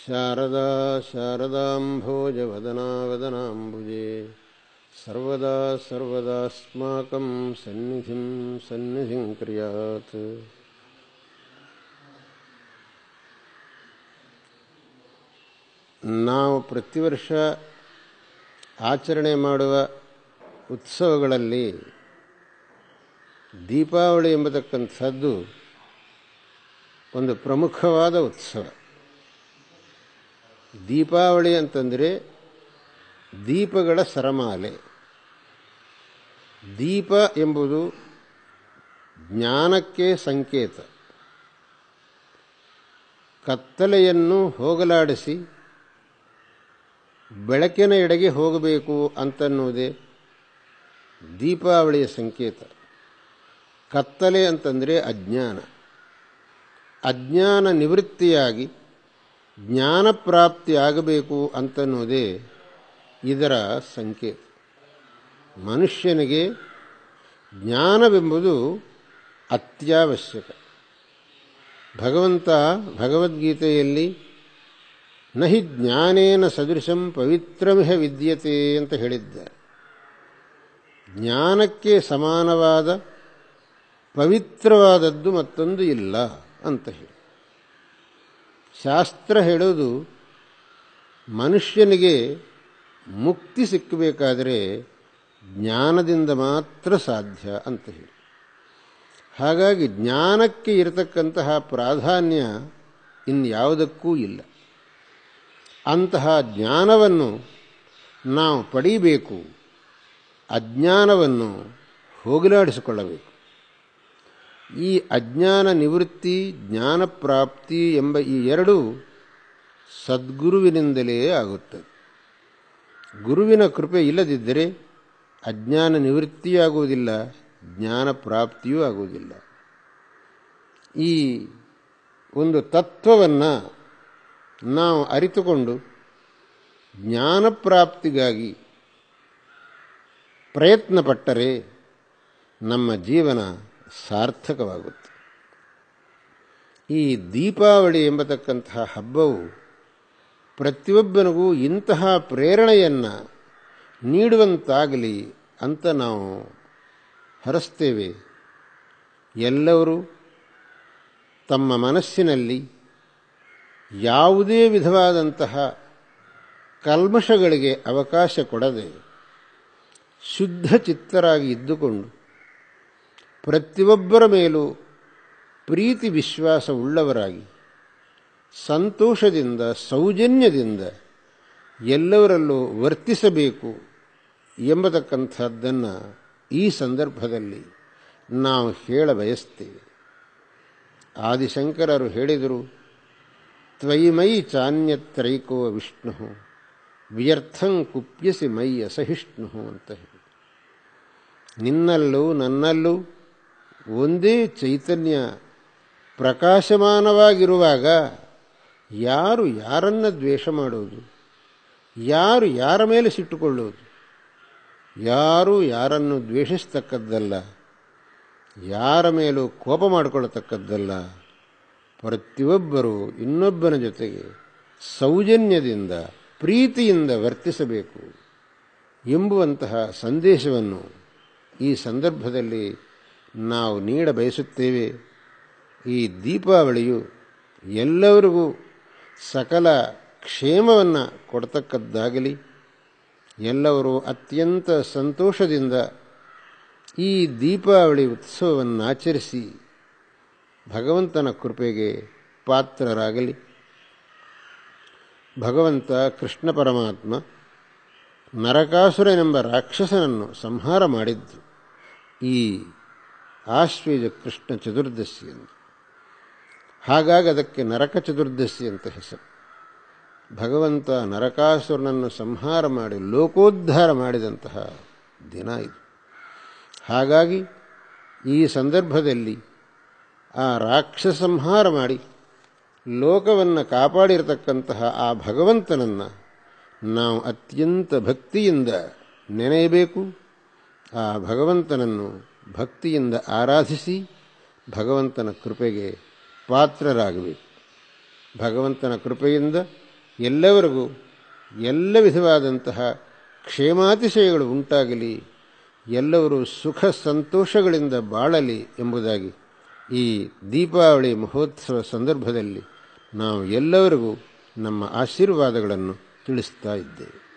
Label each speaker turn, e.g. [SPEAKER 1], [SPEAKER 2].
[SPEAKER 1] ಶಾರದಾ ಶಾರದಾಂಭೋಜವದನಾ ವದನಾಂಬುಜೆ ಸರ್ವದಾ ಸರ್ವದಾಸ್ಮಾಕಂ ಸನ್ನಿಧಿಂ ಸನ್ನಿಧಿಂ ಕ್ರಿಯಾತ್. ನಾವು ಪ್ರತಿ ವರ್ಷ ಆಚರಣೆ ಮಾಡುವ ಉತ್ಸವಗಳಲ್ಲಿ ದೀಪಾವಳಿ ಎಂಬತಕ್ಕಂಥದ್ದು ಒಂದು ಪ್ರಮುಖವಾದ ಉತ್ಸವ. ದೀಪಾವಳಿ ಅಂತಂದರೆ ದೀಪಗಳ ಸರಮಾಲೆ. ದೀಪ ಎಂಬುದು ಜ್ಞಾನಕ್ಕೆ ಸಂಕೇತ. ಕತ್ತಲೆಯನ್ನು ಹೋಗಲಾಡಿಸಿ ಬೆಳಕಿನ ಎಡೆಗೆ ಹೋಗಬೇಕು ಅಂತನ್ನುವುದೇ ದೀಪಾವಳಿಯ ಸಂಕೇತ. ಕತ್ತಲೆ ಅಂತಂದರೆ ಅಜ್ಞಾನ. ಅಜ್ಞಾನ ನಿವೃತ್ತಿಯಾಗಿ ಜ್ಞಾನ ಪ್ರಾಪ್ತಿಯಾಗಬೇಕು ಅಂತನ್ನುವುದೇ ಇದರ ಸಂಕೇತ. ಮನುಷ್ಯನಿಗೆ ಜ್ಞಾನವೆಂಬುದು ಅತ್ಯವಶ್ಯಕ. ಭಗವಂತ ಭಗವದ್ಗೀತೆಯಲ್ಲಿ ನಹಿ ಜ್ಞಾನೇನ ಸದೃಶಂ ಪವಿತ್ರಮಿಹ ವಿದ್ಯತೆ ಅಂತ ಹೇಳಿದ್ದಾರೆ. ಜ್ಞಾನಕ್ಕೆ ಸಮಾನವಾದ ಪವಿತ್ರವಾದದ್ದು ಮತ್ತೊಂದು ಇಲ್ಲ ಅಂತ ಹೇಳಿ ಶಾಸ್ತ್ರ ಹೇಳೋದು, ಮನುಷ್ಯನಿಗೆ ಮುಕ್ತಿ ಸಿಕ್ಕಬೇಕಾದರೆ ಜ್ಞಾನದಿಂದ ಮಾತ್ರ ಸಾಧ್ಯ ಅಂತ ಹೇಳಿ. ಹಾಗಾಗಿ ಜ್ಞಾನಕ್ಕೆ ಇರತಕ್ಕಂತಹ ಪ್ರಾಧಾನ್ಯ ಇನ್ಯಾವುದಕ್ಕೂ ಇಲ್ಲ. ಅಂತಹ ಜ್ಞಾನವನ್ನು ನಾವು ಪಡೀಬೇಕು, ಅಜ್ಞಾನವನ್ನು ಹೋಗಲಾಡಿಸಿಕೊಳ್ಳಬೇಕು. ಈ ಅಜ್ಞಾನ ನಿವೃತ್ತಿ, ಜ್ಞಾನ ಪ್ರಾಪ್ತಿ ಎಂಬ ಈ ಎರಡೂ ಸದ್ಗುರುವಿನಿಂದಲೇ ಆಗುತ್ತದೆ. ಗುರುವಿನ ಕೃಪೆ ಇಲ್ಲದಿದ್ದರೆ ಅಜ್ಞಾನ ನಿವೃತ್ತಿಯಾಗುವುದಿಲ್ಲ, ಜ್ಞಾನ ಪ್ರಾಪ್ತಿಯೂ ಆಗುವುದಿಲ್ಲ. ಈ ಒಂದು ತತ್ವವನ್ನು ನಾವು ಅರಿತುಕೊಂಡು ಜ್ಞಾನ ಪ್ರಾಪ್ತಿಗಾಗಿ ಪ್ರಯತ್ನಪಟ್ಟರೆ ನಮ್ಮ ಜೀವನ ಸಾರ್ಥಕವಾಗುತ್ತೆ. ಈ ದೀಪಾವಳಿ ಎಂಬತಕ್ಕಂತಹ ಹಬ್ಬವು ಪ್ರತಿಯೊಬ್ಬನಿಗೂ ಇಂತಹ ಪ್ರೇರಣೆಯನ್ನು ನೀಡುವಂತಾಗಲಿ ಅಂತ ನಾವು ಹರಸ್ತೇವೆ. ಎಲ್ಲರೂ ತಮ್ಮ ಮನಸ್ಸಿನಲ್ಲಿ ಯಾವುದೇ ವಿಧವಾದಂತಹ ಕಲ್ಮಶಗಳಿಗೆ ಅವಕಾಶ ಕೊಡದೆ ಶುದ್ಧ ಚಿತ್ತರಾಗಿ ಇದ್ದುಕೊಂಡು ಪ್ರತಿಯೊಬ್ಬರ ಮೇಲೂ ಪ್ರೀತಿ ವಿಶ್ವಾಸ ಉಳ್ಳವರಾಗಿ ಸಂತೋಷದಿಂದ ಸೌಜನ್ಯದಿಂದ ಎಲ್ಲವರಲ್ಲೂ ವರ್ತಿಸಬೇಕು ಎಂಬತಕ್ಕಂಥದ್ದನ್ನು ಈ ಸಂದರ್ಭದಲ್ಲಿ ನಾವು ಹೇಳ ಬಯಸ್ತೇವೆ. ಆದಿಶಂಕರರು ಹೇಳಿದರು, ತ್ವಯಿ ಮಯಿ ಚಾನ್ಯತ್ರೈಕೋ ವಿಷ್ಣು ವ್ಯರ್ಥಂ ಕುಪ್ಯಸಿ ಮೈ ಅಸಹಿಷ್ಣು ಅಂತ ಹೇಳಿ. ನಿನ್ನಲ್ಲೂ ನನ್ನಲ್ಲೂ ಒಂದೇ ಚೈತನ್ಯ ಪ್ರಕಾಶಮಾನವಾಗಿರುವಾಗ ಯಾರು ಯಾರನ್ನು ದ್ವೇಷ ಮಾಡೋದು, ಯಾರು ಯಾರ ಮೇಲೆ ಸಿಟ್ಟುಕೊಳ್ಳೋದು? ಯಾರೂ ಯಾರನ್ನು ದ್ವೇಷಿಸ್ತಕ್ಕದ್ದಲ್ಲ, ಯಾರ ಮೇಲೂ ಕೋಪ ಮಾಡಿಕೊಳ್ಳತಕ್ಕದ್ದಲ್ಲ. ಪ್ರತಿಯೊಬ್ಬರೂ ಇನ್ನೊಬ್ಬನ ಜೊತೆಗೆ ಸೌಜನ್ಯದಿಂದ ಪ್ರೀತಿಯಿಂದ ವರ್ತಿಸಬೇಕು ಎಂಬುವಂತಹ ಸಂದೇಶವನ್ನು ಈ ಸಂದರ್ಭದಲ್ಲಿ ನಾವು ನೀಡ ಬಯಸುತ್ತೇವೆ. ಈ ದೀಪಾವಳಿಯು ಎಲ್ಲರಿಗೂ ಸಕಲ ಕ್ಷೇಮವನ್ನು ಕೊಡ್ತಕ್ಕದ್ದಾಗಲಿ, ಎಲ್ಲರೂ ಅತ್ಯಂತ ಸಂತೋಷದಿಂದ ಈ ದೀಪಾವಳಿ ಉತ್ಸವವನ್ನು ಆಚರಿಸಿ ಭಗವಂತನ ಕೃಪೆಗೆ ಪಾತ್ರರಾಗಲಿ. ಭಗವಂತ ಕೃಷ್ಣ ಪರಮಾತ್ಮ ನರಕಾಸುರನೆಂಬ ರಾಕ್ಷಸನನ್ನು ಸಂಹಾರ ಮಾಡಿದ್ದು ಈ ಆಶ್ವೇಜ ಕೃಷ್ಣ ಚತುರ್ದಶಿ ಎಂದು. ಹಾಗಾಗಿ ಅದಕ್ಕೆ ನರಕ ಚತುರ್ದಶಿ ಅಂತ ಹೆಸರು. ಭಗವಂತ ನರಕಾಸುರನನ್ನು ಸಂಹಾರ ಮಾಡಿ ಲೋಕೋದ್ಧಾರ ಮಾಡಿದಂತಹ ದಿನ ಇದು. ಹಾಗಾಗಿ ಈ ಸಂದರ್ಭದಲ್ಲಿ ಆ ರಾಕ್ಷಸ ಸಂಹಾರ ಮಾಡಿ ಲೋಕವನ್ನು ಕಾಪಾಡಿರತಕ್ಕಂತಹ ಆ ಭಗವಂತನನ್ನು ನಾವು ಅತ್ಯಂತ ಭಕ್ತಿಯಿಂದ ನೆನೆಯಬೇಕು. ಆ ಭಗವಂತನನ್ನು ಭಕ್ತಿಯಿಂದ ಆರಾಧಿಸಿ ಭಗವಂತನ ಕೃಪೆಗೆ ಪಾತ್ರರಾಗಬೇಕು. ಭಗವಂತನ ಕೃಪೆಯಿಂದ ಎಲ್ಲವರಿಗೂ ಎಲ್ಲ ವಿಧವಾದಂತಹ ಕ್ಷೇಮಾತಿಶಯಗಳು ಉಂಟಾಗಲಿ, ಎಲ್ಲರೂ ಸುಖ ಸಂತೋಷಗಳಿಂದ ಬಾಳಲಿ ಎಂಬುದಾಗಿ ಈ ದೀಪಾವಳಿ ಮಹೋತ್ಸವ ಸಂದರ್ಭದಲ್ಲಿ ನಾವು ಎಲ್ಲರಿಗೂ ನಮ್ಮ ಆಶೀರ್ವಾದಗಳನ್ನು ತಿಳಿಸ್ತಾ ಇದ್ದೇವೆ.